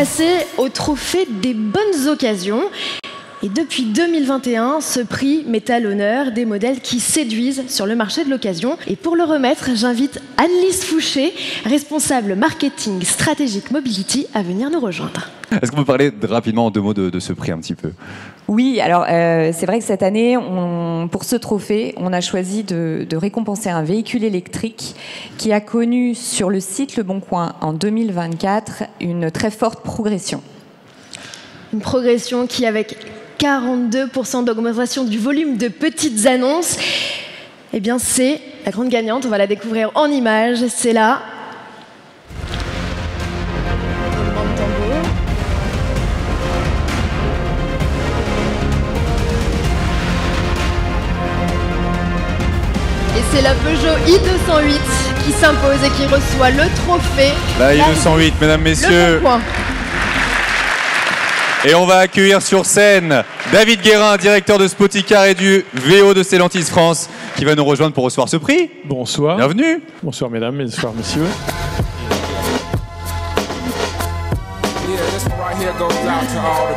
passer au trophée des bonnes occasions. Et depuis 2021, ce prix met à l'honneur des modèles qui séduisent sur le marché de l'occasion. Et pour le remettre, j'invite Anne-Lise Fouché, responsable marketing stratégique mobility, à venir nous rejoindre. Est-ce qu'on peut parler rapidement en 2 mots de ce prix un petit peu? Oui, alors c'est vrai que cette année, pour ce trophée, on a choisi de récompenser un véhicule électrique qui a connu sur le site Le Bon Coin en 2024 une très forte progression. Une progression qui, avec 42% d'augmentation du volume de petites annonces, eh bien c'est la grande gagnante. On va la découvrir en images. C'est là. Et c'est la Peugeot i208 qui s'impose et qui reçoit le trophée. La i208, mesdames, messieurs. Le Bon Coin. Et on va accueillir sur scène David Guérin, directeur de Spoticar et du VO de Stellantis France, qui va nous rejoindre pour recevoir ce prix. Bonsoir. Bienvenue. Bonsoir mesdames, bonsoir messieurs.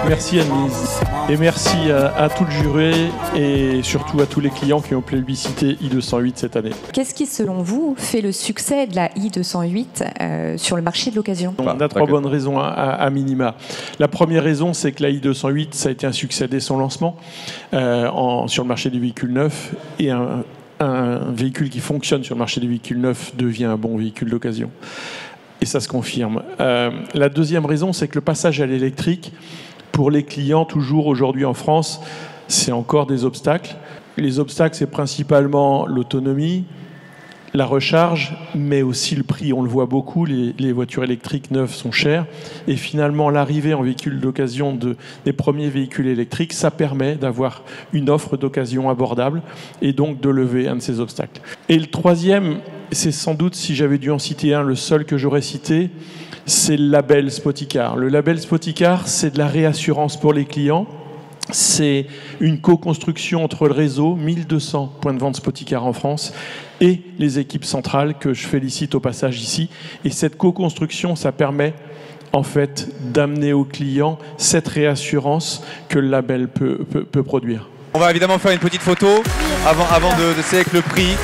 Merci Anne-Lise et merci à tout le jury et surtout à tous les clients qui ont plébiscité i208 cette année. Qu'est-ce qui, selon vous, fait le succès de la i208 sur le marché de l'occasion? On a 3 bonnes raisons à minima. La première raison, c'est que la i208, ça a été un succès dès son lancement sur le marché du véhicule neuf, et un véhicule qui fonctionne sur le marché du véhicule neuf devient un bon véhicule d'occasion. Et ça se confirme. La deuxième raison, c'est que le passage à l'électrique, pour les clients, toujours aujourd'hui en France, c'est encore des obstacles. Les obstacles, c'est principalement l'autonomie, la recharge, mais aussi le prix. On le voit beaucoup, les voitures électriques neuves sont chères. Et finalement, l'arrivée en véhicule d'occasion des premiers véhicules électriques, ça permet d'avoir une offre d'occasion abordable et donc de lever un de ces obstacles. Et le troisième, c'est sans doute, si j'avais dû en citer un, le seul que j'aurais cité, c'est le label Spoticar. Le label Spoticar, c'est de la réassurance pour les clients. C'est une co-construction entre le réseau, 1200 points de vente Spoticar en France, et les équipes centrales que je félicite au passage ici. Et cette co-construction, ça permet en fait d'amener aux clients cette réassurance que le label peut produire. On va évidemment faire une petite photo avant de sélectionner le prix.